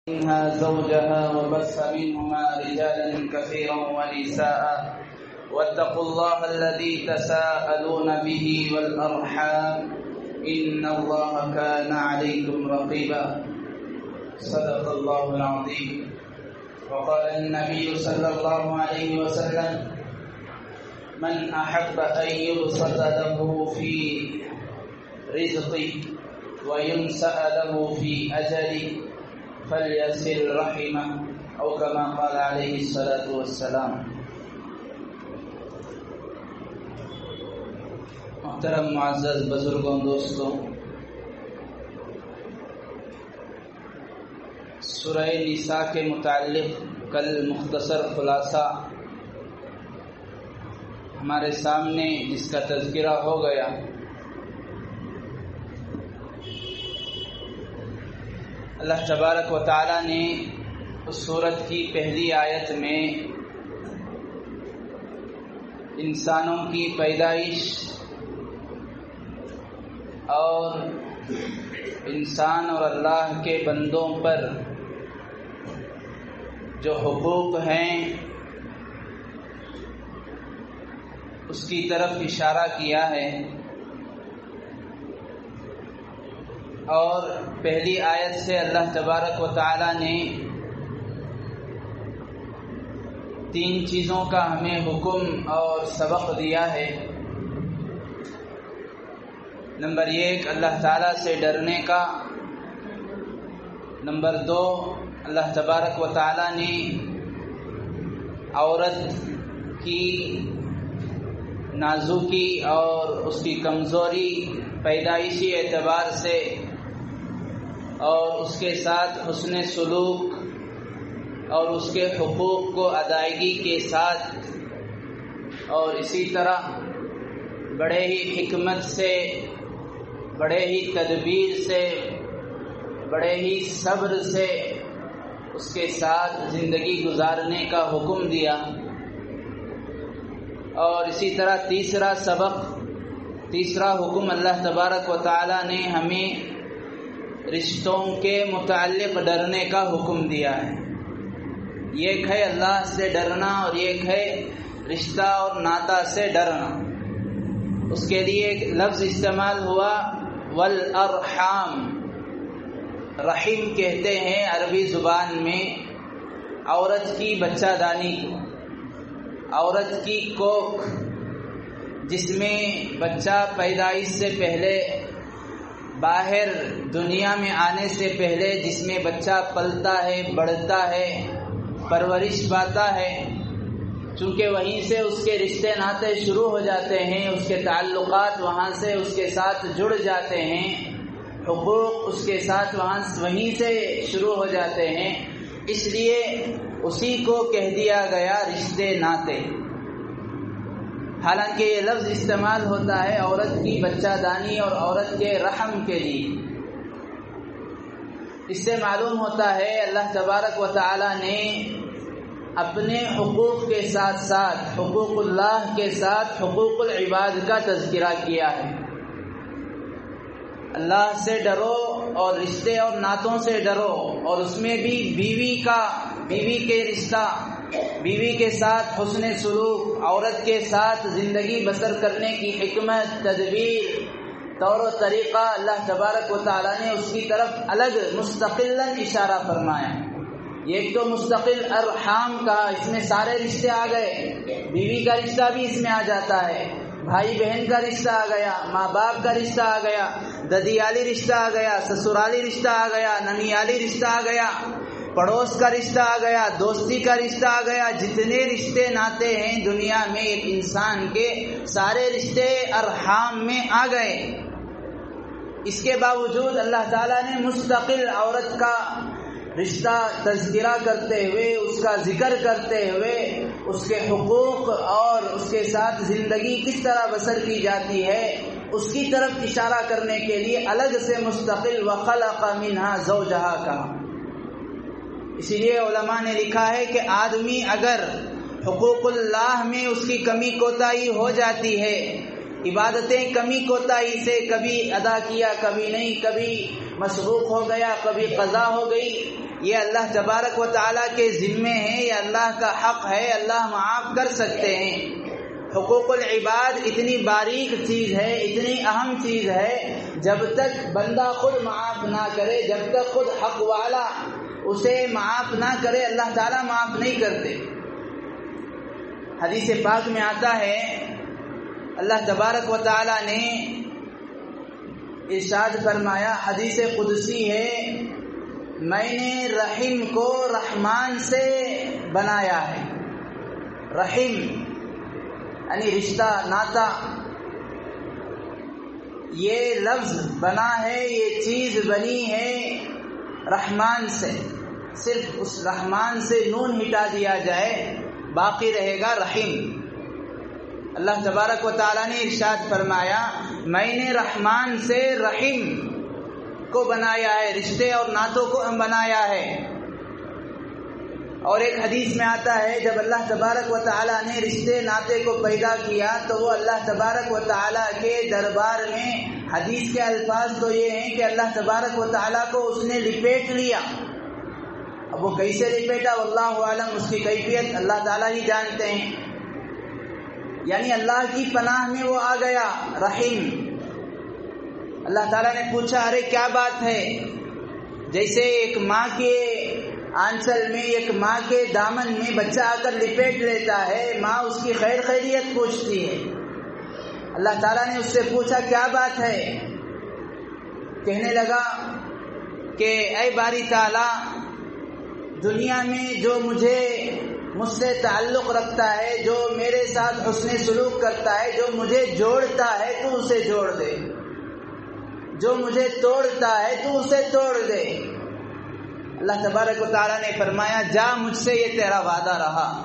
منها زوجها وبث منهما رجالا كثيرا ونساء واتقوا الله الذي تساءلون به والأرحام إن الله كان عليكم رقيبا. صدق الله العظيم. وقال النبي صلى الله عليه وسلم: من أحب أن يبسط له في رزقه وينسأ له في أجله فلیصل رحمہ او کما قال علیہ الصلاۃ والسلام. محترم معزز بزرگوں، دوستوں، سورہ نساء کے متعلق کل مختصر خلاصہ ہمارے سامنے جس کا تذکرہ ہو گیا. اللہ تبارک و تعالی نے اس سورت کی پہلی آیت میں انسانوں کی پیدائش اور انسان اور اللہ کے بندوں پر جو حقوق ہیں اس کی طرف اشارہ کیا ہے، اور پہلی آیت سے اللہ تبارک و تعالی نے 3 چیزوں کا ہمیں حکم اور سبق دیا ہے. نمبر 1 اللہ تعالی سے ڈرنے کا. نمبر 2 اللہ تبارک و تعالی نے عورت کی نازکی اور اس کی کمزوری پیدائشی اعتبار سے اور اس کے ساتھ حسن سلوک اور اس کے حقوق کو ادائیگی کے ساتھ اور اسی طرح بڑے ہی حکمت سے، بڑے ہی تدبیر سے، بڑے ہی صبر سے اس کے ساتھ زندگی گزارنے کا حکم دیا. اور اسی طرح تیسرا حکم اللہ تبارک و تعالی نے ہمیں رشتوں کے متعلق ڈرنے کا حکم دیا ہے. ایک ہے اللہ سے ڈرنا اور ایک ہے رشتہ اور ناتا سے ڈرنا. اس کے لیے ایک لفظ استعمال ہوا والارحام. رحم کہتے ہیں عربی زبان میں عورت کی بچہ دانی کو، عورت کی کوکھ، جس میں بچہ پیدائش سے پہلے، باہر دنیا میں آنے سے پہلے جس میں بچہ پلتا ہے، بڑھتا ہے، پرورش پاتا ہے. چونکہ وہیں سے اس کے رشتے ناتے شروع ہو جاتے ہیں، اس کے تعلقات وہاں سے اس کے ساتھ جڑ جاتے ہیں، حقوق اس کے ساتھ وہیں سے شروع ہو جاتے ہیں. اس لیے اسی کو کہہ دیا گیا رشتے ناتے. حالانکہ یہ لفظ استعمال ہوتا ہے عورت کی بچہ دانی اور عورت کے رحم کے لیے. اس سے معلوم ہوتا ہے اللہ تبارک و تعالی نے اپنے حقوق کے ساتھ ساتھ حقوق اللہ کے ساتھ حقوق العباد کا تذکرہ کیا ہے. اللہ سے ڈرو اور رشتے اور ناتوں سے ڈرو، اور اس میں بھی بیوی کے رشتہ، بیوی کے ساتھ حسن سلوک، عورت کے ساتھ زندگی بسر کرنے کی حکمت، تدبیر، طور و طریقہ اللہ تبارک و تعالی نے اس کی طرف الگ مستقلاً اشارہ فرمایا. ایک تو مستقل ارحام کہا، اس میں سارے رشتے آ گئے. بیوی کا رشتہ بھی اس میں آ جاتا ہے، بھائی بہن کا رشتہ آ گیا، ماں باپ کا رشتہ آ گیا، ددیالی رشتہ آ گیا، سسرالی رشتہ آ گیا، ننیالی رشتہ آ گیا، پڑوس کا رشتہ آ گیا، دوستی کا رشتہ آ گیا. جتنے رشتے ناتے ہیں دنیا میں ایک انسان کے، سارے رشتے ارحام میں آ گئے. اس کے باوجود اللہ تعالیٰ نے مستقل عورت کا رشتہ تذکرہ کرتے ہوئے، اس کا ذکر کرتے ہوئے، اس کے حقوق اور اس کے ساتھ زندگی کس طرح بسر کی جاتی ہے اس کی طرف اشارہ کرنے کے لیے الگ سے مستقل وخلق منہا زوجہا کہا. اسی لیے علماء نے لکھا ہے کہ آدمی اگر حقوق اللہ میں اس کی کمی کوتاہی ہو جاتی ہے، عبادتیں کمی کوتاہی سے کبھی ادا کیا، کبھی نہیں، کبھی مسبوق ہو گیا، کبھی قضا ہو گئی، یہ اللہ تبارک و تعالیٰ کے ذمے ہے، یہ اللہ کا حق ہے، اللہ معاف کر سکتے ہیں۔ حقوق العباد اتنی باریک چیز ہے، اتنی اہم چیز ہے، جب تک بندہ خود معاف نہ کرے، جب تک خود حق والا اسے معاف نہ کرے، اللہ تعالیٰ معاف نہیں کرتے۔ حدیث پاک میں آتا ہے اللہ تبارک و تعالیٰ نے ارشاد فرمایا، حدیث قدسی ہے، میں نے رحم کو رحمان سے بنایا ہے۔ رحم یعنی رشتہ، ناتا، یہ لفظ بنا ہے، یہ چیز بنی ہے رحمان سے۔ صرف اس رحمان سے نون ہٹا دیا جائے، باقی رہے گا رحیم۔ اللہ تبارک و تعالیٰ نے ارشاد فرمایا، میں نے رحمان سے رحیم کو بنایا ہے، رشتے اور ناتوں کو بنایا ہے۔ اور ایک حدیث میں آتا ہے، جب اللہ تبارک و تعالیٰ نے رشتے ناتے کو پیدا کیا تو وہ اللہ تبارک و تعالیٰ کے دربار میں، حدیث کے الفاظ تو یہ ہیں کہ اللہ تبارک و تعالیٰ کو اس نے لپیٹ لیا۔ اب وہ کیسے لپیٹا واللہ عالم، اس کی کیفیت اللہ تعالیٰ ہی جانتے ہیں۔ یعنی اللہ کی پناہ میں وہ آ گیا رحیم۔ اللہ تعالیٰ نے پوچھا، ارے کیا بات ہے؟ جیسے ایک ماں کے آنچل میں، ایک ماں کے دامن میں بچہ آ کر لپیٹ لیتا ہے، ماں اس کی خیر خیریت پوچھتی ہے۔ اللہ تعالیٰ نے اس سے پوچھا کیا بات ہے؟ کہنے لگا کہ اے باری تعالیٰ، دنیا میں جو مجھ سے تعلق رکھتا ہے، جو میرے ساتھ حسن سلوک کرتا ہے، جو مجھے جوڑتا ہے تو اسے جوڑ دے، جو مجھے توڑتا ہے تو اسے توڑ دے۔ اللہ تبارک و تعالیٰ نے فرمایا، جا مجھ سے، یہ تیرا وعدہ رہا۔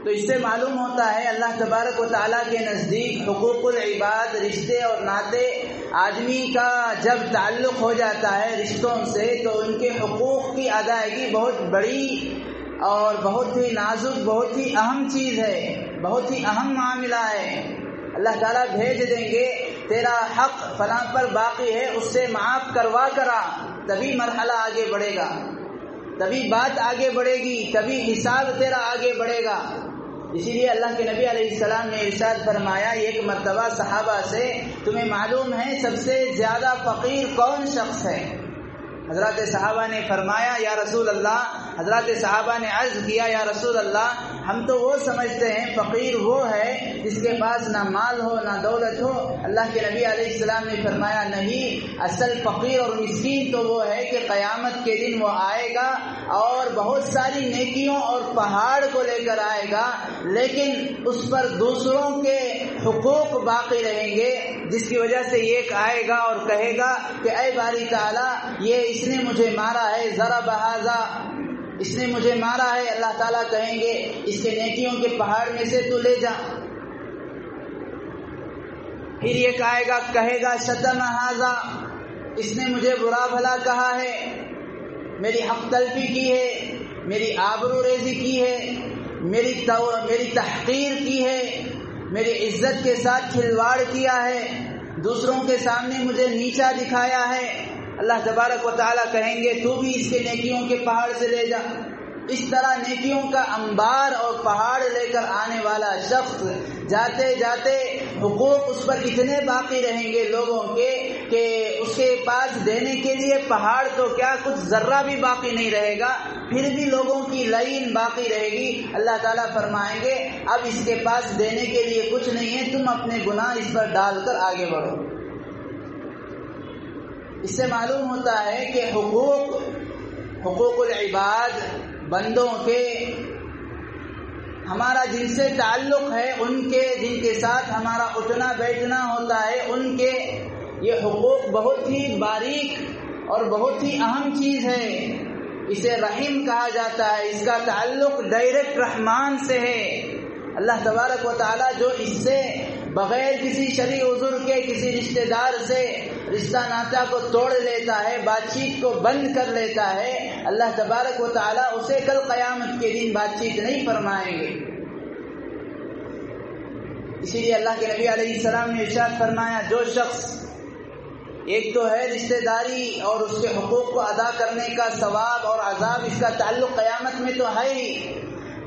تو اس سے معلوم ہوتا ہے اللہ تبارک و تعالیٰ کے نزدیک حقوق العباد، رشتے اور ناتے، آدمی کا جب تعلق ہو جاتا ہے رشتوں سے تو ان کے حقوق کی ادائیگی بہت بڑی اور بہت ہی نازک، بہت ہی اہم چیز ہے، بہت ہی اہم معاملہ ہے۔ اللہ تعالیٰ بھیج دیں گے، تیرا حق فلاں پر باقی ہے، اس سے معاف کروا کرا، تبھی مرحلہ آگے بڑھے گا، تبھی بات آگے بڑھے گی، تبھی حساب تیرا آگے بڑھے گا۔ اسی لیے اللہ کے نبی علیہ السلام نے ارشاد فرمایا ایک مرتبہ صحابہ سے، تمہیں معلوم ہے سب سے زیادہ فقیر کون شخص ہے؟ حضرات صحابہ نے فرمایا یا رسول اللہ، حضرات صحابہ نے عرض کیا یا رسول اللہ، ہم تو وہ سمجھتے ہیں فقیر وہ ہے جس کے پاس نہ مال ہو نہ دولت ہو۔ اللہ کے نبی علیہ السلام نے فرمایا نہیں، اصل فقیر اور مسکین تو وہ ہے کہ قیامت کے دن وہ آئے گا اور بہت ساری نیکیوں اور پہاڑ کو لے کر آئے گا، لیکن اس پر دوسروں کے حقوق باقی رہیں گے، جس کی وجہ سے ایک آئے گا اور کہے گا کہ اے باری تعالیٰ، یہ اس نے مجھے مارا ہے، ذرا بہذا، اس نے مجھے مارا ہے۔ اللہ تعالیٰ کہیں گے اس کے نیکیوں کے پہاڑ میں سے تو لے جا۔ پھر یہ آئے گا، کہے گا شتم ھذا، اس نے مجھے برا بھلا کہا ہے، میری حق تلفی کی ہے، میری آبرو ریزی کی ہے، میری تحقیر کی ہے، میری عزت کے ساتھ کھلواڑ کیا ہے، دوسروں کے سامنے مجھے نیچا دکھایا ہے۔ اللہ تبارک و تعالیٰ کہیں گے تو بھی اس کے نیکیوں کے پہاڑ سے لے جا۔ اس طرح نیکیوں کا انبار اور پہاڑ لے کر آنے والا شخص جاتے جاتے حقوق اس پر اتنے باقی رہیں گے لوگوں کے کہ اس کے پاس دینے کے لیے پہاڑ تو کیا، کچھ ذرہ بھی باقی نہیں رہے گا، پھر بھی لوگوں کی لائن باقی رہے گی۔ اللہ تعالیٰ فرمائیں گے اب اس کے پاس دینے کے لیے کچھ نہیں ہے، تم اپنے گناہ اس پر ڈال کر آگے بڑھو۔ اس سے معلوم ہوتا ہے کہ حقوق العباد، بندوں کے، ہمارا جن سے تعلق ہے، ان کے جن کے ساتھ ہمارا اٹھنا بیٹھنا ہوتا ہے، ان کے یہ حقوق بہت ہی باریک اور بہت ہی اہم چیز ہے۔ اسے رحیم کہا جاتا ہے، اس کا تعلق ڈائریکٹ رحمان سے ہے۔ اللہ تبارک و تعالیٰ جو اس سے بغیر کسی شرعی عذر کے کسی رشتہ دار سے رشتہ ناتا کو توڑ لیتا ہے، بات چیت کو بند کر لیتا ہے، اللہ تبارک و تعالیٰ اسے کل قیامت کے دن بات چیت نہیں فرمائیں گے۔ اسی لیے اللہ کے نبی علیہ السلام نے ارشاد فرمایا، جو شخص ایک تو ہے رشتہ داری اور اس کے حقوق کو ادا کرنے کا ثواب اور عذاب، اس کا تعلق قیامت میں تو ہے ہی،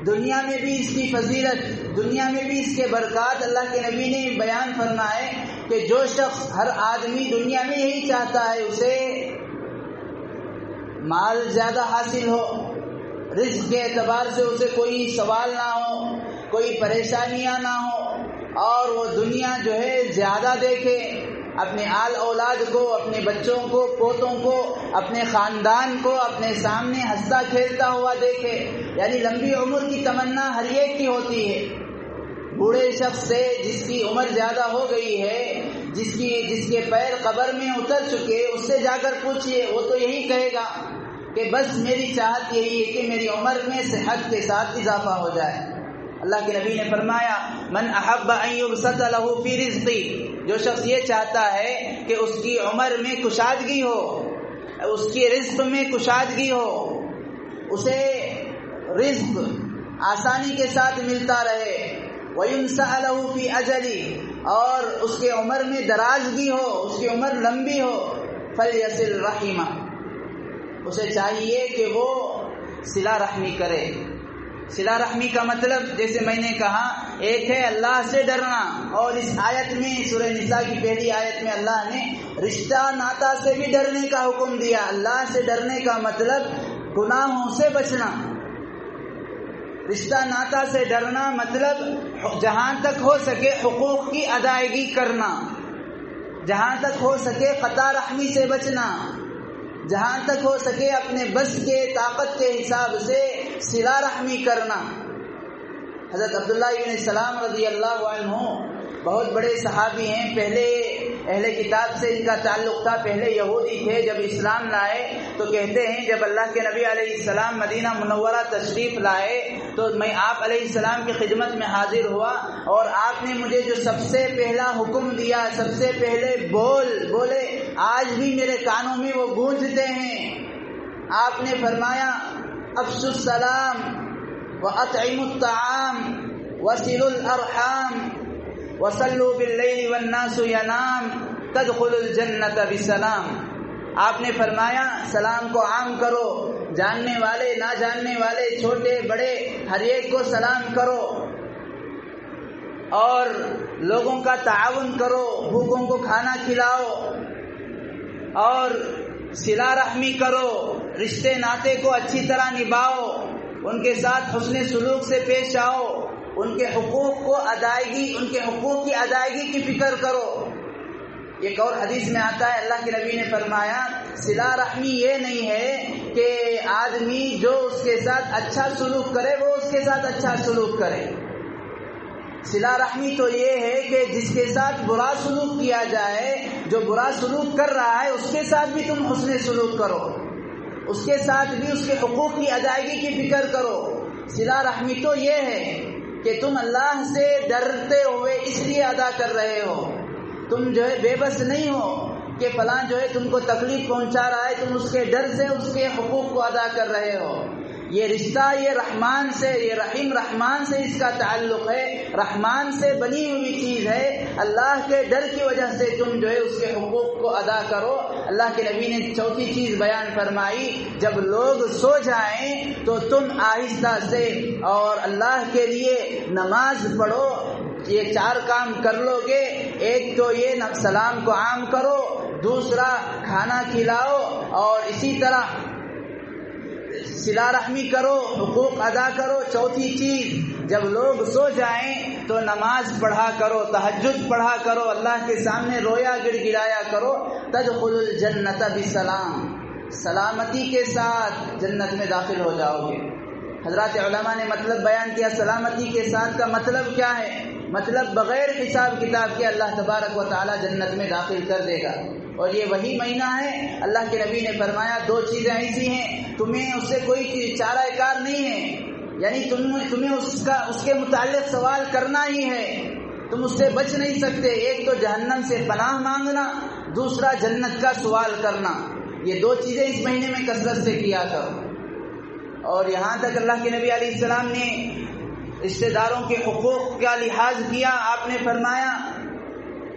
دنیا میں بھی اس کی فضیلت، دنیا میں بھی اس کے برکات اللہ کے نبی نے بیان فرمائے کہ جو شخص، ہر آدمی دنیا میں یہی چاہتا ہے اسے مال زیادہ حاصل ہو، رزق کے اعتبار سے اسے کوئی سوال نہ ہو، کوئی پریشانیاں نہ ہو، اور وہ دنیا جو ہے زیادہ دیکھے، اپنے آل اولاد کو، اپنے بچوں کو، پوتوں کو، اپنے خاندان کو اپنے سامنے ہنستا کھیلتا ہوا دیکھے، یعنی لمبی عمر کی تمنا ہر ایک کی ہوتی ہے۔ بوڑھے شخص سے جس کی عمر زیادہ ہو گئی ہے، جس کے پیر قبر میں اتر چکے، اس سے جا کر پوچھئے، وہ تو یہی کہے گا کہ بس میری چاہت یہی ہے کہ میری عمر میں صحت کے ساتھ اضافہ ہو جائے۔ اللہ کے نبی نے فرمایا من احب ان یبسط له فی رزقی، جو شخص یہ چاہتا ہے کہ اس کی عمر میں کشادگی ہو، اس کی رزق میں کشادگی ہو، اسے رزق آسانی کے ساتھ ملتا رہے، وَيُنْسَأَ لَهُ فِي أَجَلِهِ، اور اس کے عمر میں درازگی ہو، اس کی عمر لمبی ہو، فَلْيَصِلْ رَحِمَهُ، اسے چاہیے کہ وہ صلہ رحمی کرے۔ صلہ رحمی کا مطلب جیسے میں نے کہا، ایک ہے اللہ سے ڈرنا، اور اس آیت میں سورہ نساء کی پہلی آیت میں اللہ نے رشتہ ناتا سے بھی ڈرنے کا حکم دیا۔ اللہ سے ڈرنے کا مطلب گناہوں سے بچنا، رشتہ ناتا سے ڈرنا مطلب جہاں تک ہو سکے حقوق کی ادائیگی کرنا، جہاں تک ہو سکے قطع رحمی سے بچنا، جہاں تک ہو سکے اپنے بس کے طاقت کے حساب سے صلہ رحمی کرنا۔ حضرت عبداللہ بن سلام رضی اللہ عنہ بہت بڑے صحابی ہیں، پہلے اہل کتاب سے ان کا تعلق تھا، پہلے یہودی تھے، جب اسلام لائے تو کہتے ہیں جب اللہ کے نبی علیہ السلام مدینہ منورہ تشریف لائے تو میں آپ علیہ السلام کی خدمت میں حاضر ہوا، اور آپ نے مجھے جو سب سے پہلا حکم دیا، سب سے پہلے بولے، آج بھی میرے کانوں میں وہ گونجتے ہیں۔ آپ نے فرمایا افشوا السلام واطعموا الطعام وصلوا الارحام وصلوا باللیل والناس ینام تدخلوا الجنۃ بسلام۔ آپ نے فرمایا سلام کو عام کرو، جاننے والے نہ جاننے والے، چھوٹے بڑے ہر ایک کو سلام کرو، اور لوگوں کا تعاون کرو، بھوکوں کو کھانا کھلاؤ، اور صلہ رحمی کرو، رشتے ناتے کو اچھی طرح نبھاؤ، ان کے ساتھ حسن سلوک سے پیش آؤ، ان کے حقوق کی ادائیگی کی فکر کرو۔ ایک اور حدیث میں آتا ہے اللہ کے نبی نے فرمایا صلہ رحمی یہ نہیں ہے کہ آدمی جو اس کے ساتھ اچھا سلوک کرے وہ اس کے ساتھ اچھا سلوک کرے، صلہ رحمی تو یہ ہے کہ جس کے ساتھ برا سلوک کیا جائے، جو برا سلوک کر رہا ہے اس کے ساتھ بھی تم حسن سلوک کرو، اس کے ساتھ بھی اس کے حقوق کی ادائیگی کی فکر کرو۔ صلہ رحمی تو یہ ہے کہ تم اللہ سے ڈرتے ہوئے اس لیے ادا کر رہے ہو، تم جو ہے بے بس نہیں ہو کہ فلاں جو ہے تم کو تکلیف پہنچا رہا ہے، تم اس کے ڈر سے اس کے حقوق کو ادا کر رہے ہو۔ یہ رشتہ یہ رحمان سے، یہ رحیم رحمان سے اس کا تعلق ہے، رحمان سے بنی ہوئی چیز ہے، اللہ کے ڈر کی وجہ سے تم جو ہے اس کے حقوق کو ادا کرو۔ اللہ کے نبی نے چوتھی چیز بیان فرمائی، جب لوگ سو جائیں تو تم آہستہ سے اور اللہ کے لیے نماز پڑھو، یہ 4 کام کر لو گے، ایک تو یہ سلام کو عام کرو، دوسرا کھانا کھلاؤ، اور اسی طرح صلہ رحمی کرو، حقوق ادا کرو، چوتھی چیز جب لوگ سو جائیں تو نماز پڑھا کرو، تہجد پڑھا کرو، اللہ کے سامنے رویا گڑ گڑایا کرو، تدخل الجنت بسلام، سلامتی کے ساتھ جنت میں داخل ہو جاؤ گے۔ حضرات علماء نے مطلب بیان کیا سلامتی کے ساتھ کا مطلب کیا ہے، مطلب بغیر حساب کتاب کے اللہ تبارک و تعالی جنت میں داخل کر دے گا، اور یہ وہی مہینہ ہے۔ اللہ کے نبی نے فرمایا 2 چیزیں ایسی ہیں تمہیں اس سے کوئی چارہ کار نہیں ہے، یعنی تمہیں اس کے متعلق سوال کرنا ہی ہے، تم اس سے بچ نہیں سکتے، ایک تو جہنم سے پناہ مانگنا، دوسرا جنت کا سوال کرنا، یہ 2 چیزیں اس مہینے میں کثرت سے کیا کرو۔ اور یہاں تک اللہ کے نبی علیہ السلام نے رشتہ داروں کے حقوق کا لحاظ کیا، آپ نے فرمایا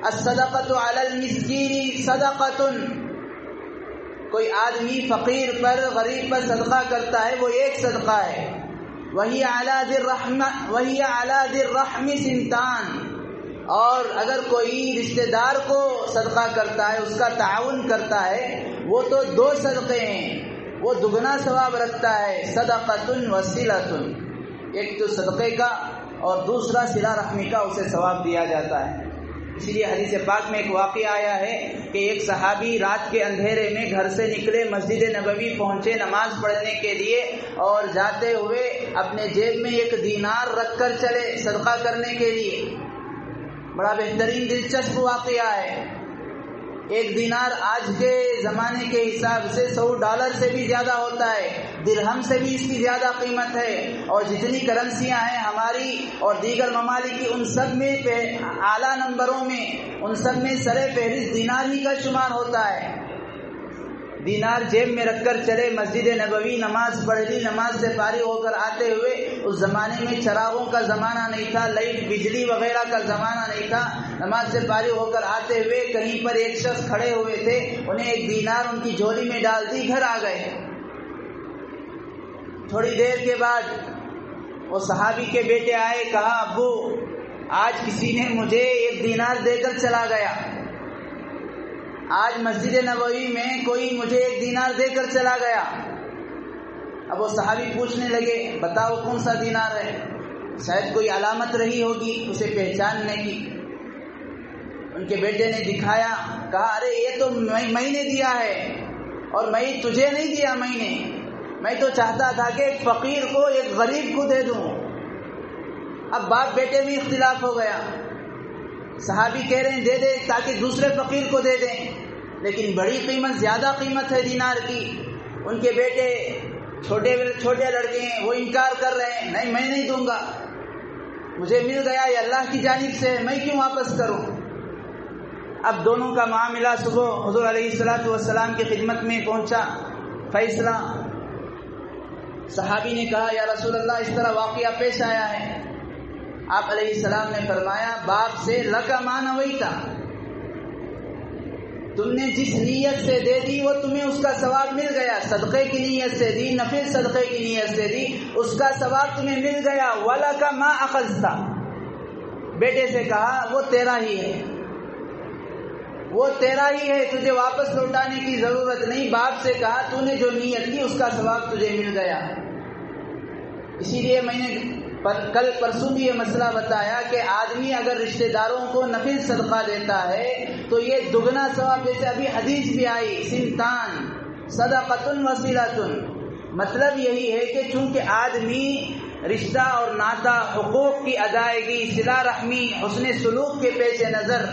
الصدقۃ علی المسکین صدقۃ، کوئی آدمی فقیر پر غریب پر صدقہ کرتا ہے وہ ایک صدقہ ہے. وہی علی ذی الرحم سنتان، اور اگر کوئی رشتہ دار کو صدقہ کرتا ہے، اس کا تعاون کرتا ہے، وہ تو 2 صدقے ہیں، وہ دگنا ثواب رکھتا ہے. صدقۃ وصلۃ، ایک تو صدقے کا اور دوسرا صلہ رحمی کا اسے ثواب دیا جاتا ہے. اسی لیے حدیث پاک میں ایک واقعہ آیا ہے کہ ایک صحابی رات کے اندھیرے میں گھر سے نکلے، مسجد نبوی پہنچے نماز پڑھنے کے لیے، اور جاتے ہوئے اپنے جیب میں 1 دینار رکھ کر چلے صدقہ کرنے کے لیے. بڑا بہترین دلچسپ واقعہ ہے. 1 دینار آج کے زمانے کے حساب سے $100 سے بھی زیادہ ہوتا ہے، درہم سے بھی اس کی زیادہ قیمت ہے. اور جتنی کرنسیاں ہیں ہماری اور دیگر ممالک کی، ان سب میں اعلیٰ نمبروں میں، ان سب میں سر فہرست دینار ہی کا شمار ہوتا ہے. دینار جیب میں رکھ کر چلے مسجد نبوی، نماز پڑھ لی، نماز سے فارغ ہو کر آتے ہوئے، اس زمانے میں چراغوں کا زمانہ نہیں تھا، لائٹ بجلی وغیرہ کا زمانہ نہیں تھا. نماز سے فارغ ہو کر آتے ہوئے کہیں پر ایک شخص کھڑے ہوئے تھے، انہیں 1 دینار ان کی جھولی میں ڈال دی، گھر آ گئے. تھوڑی دیر کے بعد وہ صحابی کے بیٹے آئے، کہا ابو آج کسی نے مجھے 1 دینار دے کر چلا گیا، آج مسجد نبوی میں کوئی مجھے 1 دینار دے کر چلا گیا. اب وہ صحابی پوچھنے لگے بتاؤ کون سا دینار ہے، شاید کوئی علامت رہی ہوگی اسے پہچاننے کی. ان کے بیٹے نے دکھایا، کہا ارے یہ تو میں نے دیا ہے، اور میں تجھے نہیں دیا، میں تو چاہتا تھا کہ ایک فقیر کو، ایک غریب کو دے دوں. اب باپ بیٹے میں اختلاف ہو گیا. صحابی کہہ رہے ہیں دے دے تاکہ دوسرے فقیر کو دے دیں، لیکن بڑی قیمت، زیادہ قیمت ہے دینار کی. ان کے بیٹے چھوٹے لڑکے ہیں، وہ انکار کر رہے ہیں، نہیں میں نہیں دوں گا، مجھے مل گیا، یہ اللہ کی جانب سے ہے، میں کیوں واپس کروں. اب دونوں کا معاملہ صبح حضور علیہ الصلوۃ والسلام کی خدمت میں پہنچا. فیصلہ، صحابی نے کہا یا رسول اللہ اس طرح واقعہ پیش آیا ہے. آپ علیہ السلام نے فرمایا باپ سے لکا ما نویتا، تم نے جس نیت سے دے دی وہ تمہیں اس کا ثواب مل گیا. صدقے کی نیت سے دی، نفل صدقے کی نیت سے دی، اس کا ثواب تمہیں مل گیا. ولکا ما اخذتا، بیٹے سے کہا وہ تیرا ہی ہے، وہ تیرا ہی ہے، تجھے واپس لوٹانے کی ضرورت نہیں. باپ سے کہا تو نے جو نیت کی اس کا ثواب تجھے مل گیا. اسی لیے میں نے کل پرسوں بھی یہ مسئلہ بتایا کہ آدمی اگر رشتہ داروں کو نفل صدقہ دیتا ہے تو یہ دگنا ثواب، جیسے ابھی حدیث بھی آئی سنتان صدقۃ وصلۃ. مطلب یہی ہے کہ چونکہ آدمی رشتہ اور ناطہ، حقوق کی ادائیگی، صلہ رحمی، حسن سلوک کے پیش نظر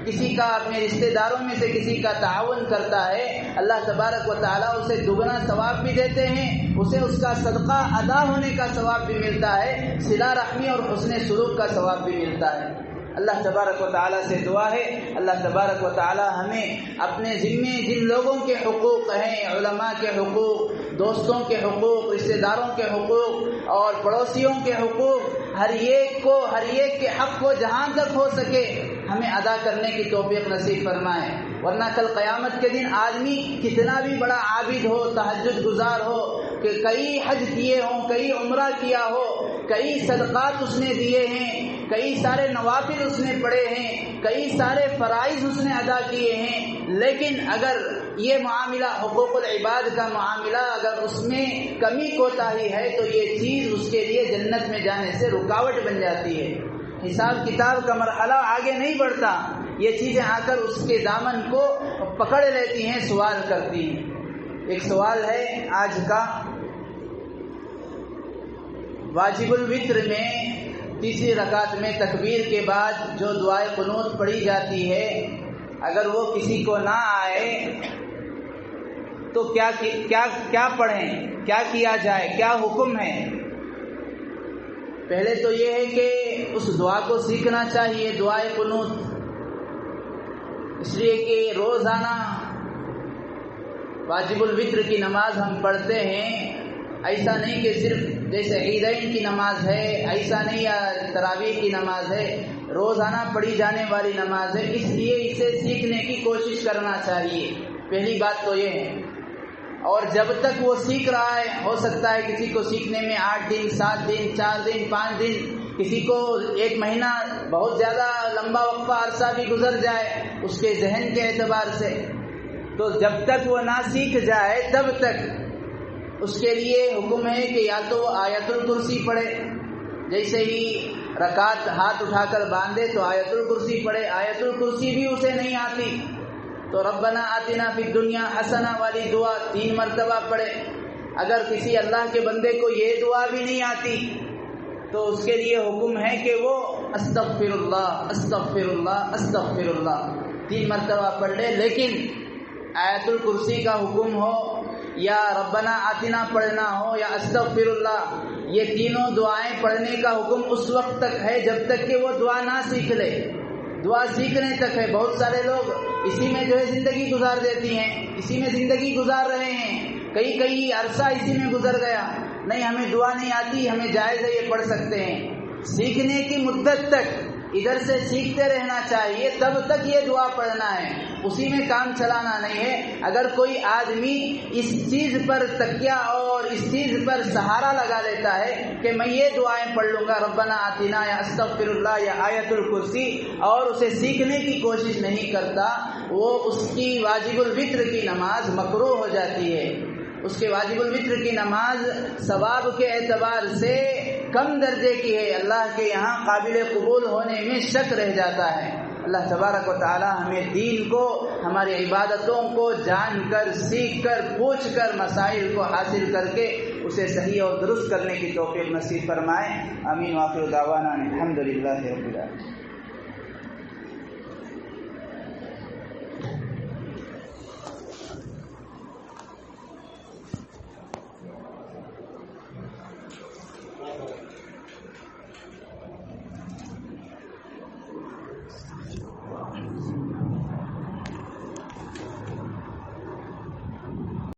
کسی کا، اپنے رشتہ داروں میں سے کسی کا تعاون کرتا ہے، اللہ تبارک و تعالیٰ اسے دگنا ثواب بھی دیتے ہیں، اسے اس کا صدقہ ادا ہونے کا ثواب بھی ملتا ہے، صلہ رحمی اور حسن سلوک کا ثواب بھی ملتا ہے. اللہ تبارک و تعالیٰ سے دعا ہے اللہ تبارک و تعالیٰ ہمیں اپنے ذمے جن لوگوں کے حقوق ہیں، علماء کے حقوق، دوستوں کے حقوق، رشتہ داروں کے حقوق اور پڑوسیوں کے حقوق، ہر ایک کے حق کو جہاں تک ہو سکے ہمیں ادا کرنے کی توفیق نصیب فرمائے. ورنہ کل قیامت کے دن آدمی کتنا بھی بڑا عابد ہو، تہجد گزار ہو، کہ کئی حج کیے ہوں، کئی عمرہ کیا ہو، کئی صدقات اس نے دیے ہیں، کئی سارے نوافل اس نے پڑھے ہیں، کئی سارے فرائض اس نے ادا کیے ہیں، لیکن اگر یہ معاملہ حقوق العباد کا معاملہ اگر اس میں کمی کوتاہی ہے تو یہ چیز اس کے لیے جنت میں جانے سے رکاوٹ بن جاتی ہے. حساب کتاب کا مرحلہ آگے نہیں بڑھتا، یہ چیزیں آ کر اس کے دامن کو پکڑ لیتی ہیں، سوال کرتی ہیں. ایک سوال ہے آج کا، واجب الوتر میں تیسری رکعت میں تکبیر کے بعد جو دعائے قنوت پڑھی جاتی ہے، اگر وہ کسی کو نہ آئے تو کیا پڑھیں، کیا کیا جائے، کیا حکم ہے؟ پہلے تو یہ ہے کہ اس دعا کو سیکھنا چاہیے، دعائے قنوت، اس لیے کہ روزانہ واجب الوتر کی نماز ہم پڑھتے ہیں. ایسا نہیں کہ صرف جیسے عیدین کی نماز ہے، ایسا نہیں یا تراویح کی نماز ہے، روزانہ پڑھی جانے والی نماز ہے، اس لیے اسے سیکھنے کی کوشش کرنا چاہیے. پہلی بات تو یہ ہے. اور جب تک وہ سیکھ رہا ہے، ہو سکتا ہے کسی کو سیکھنے میں 8 دن 7 دن 4 دن 5 دن، کسی کو 1 مہینہ، بہت زیادہ لمبا وقفہ عرصہ بھی گزر جائے اس کے ذہن کے اعتبار سے. تو جب تک وہ نہ سیکھ جائے تب تک اس کے لیے حکم ہے کہ یا تو آیت الکرسی پڑھے، جیسے ہی رکعت ہاتھ اٹھا کر باندھے تو آیت الکرسی پڑھے. آیت الکرسی بھی اسے نہیں آتی تو ربنا آتنا فی الدنیا حسنہ والی دعا 3 مرتبہ پڑھے. اگر کسی اللہ کے بندے کو یہ دعا بھی نہیں آتی تو اس کے لیے حکم ہے کہ وہ استغفر اللہ استغفر اللہ استغفر اللہ 3 مرتبہ پڑھ لے. لیکن آیت الکرسی کا حکم ہو یا ربنا آتنا پڑھنا ہو یا استغفر اللہ، یہ تینوں دعائیں پڑھنے کا حکم اس وقت تک ہے جب تک کہ وہ دعا نہ سیکھ لے. دعا سیکھنے تک ہے. بہت سارے لوگ اسی میں جو ہے زندگی گزار دیتی ہیں، اسی میں زندگی گزار رہے ہیں، کئی عرصہ اسی میں گزر گیا. نہیں ہمیں دعا نہیں آتی، ہمیں جائز ہے یہ پڑھ سکتے ہیں. سیکھنے کی مدت تک ادھر سے سیکھتے رہنا چاہیے، تب تک یہ دعا پڑھنا ہے، اسی میں کام چلانا نہیں ہے. اگر کوئی آدمی اس چیز پر تکیہ اور اس چیز پر سہارا لگا لیتا ہے کہ میں یہ دعائیں پڑھ لوں گا ربنا آتنا یا استغفر اللہ یا آیت الکرسی، اور اسے سیکھنے کی کوشش نہیں کرتا، وہ اس کی واجب الوتر کی نماز مکروہ ہو جاتی ہے. اس کے واجب الوتر کی نماز ثواب کے اعتبار سے کم درجے کی ہے، اللہ کے یہاں قابل قبول ہونے میں شک رہ جاتا ہے. اللہ تبارک و تعالی ہمیں دین کو، ہماری عبادتوں کو جان کر، سیکھ کر، پوچھ کر، مسائل کو حاصل کر کے اسے صحیح اور درست کرنے کی توفیق نصیب فرمائے. آمین. وآخر دعوانا الحمدللہ رب العالمین.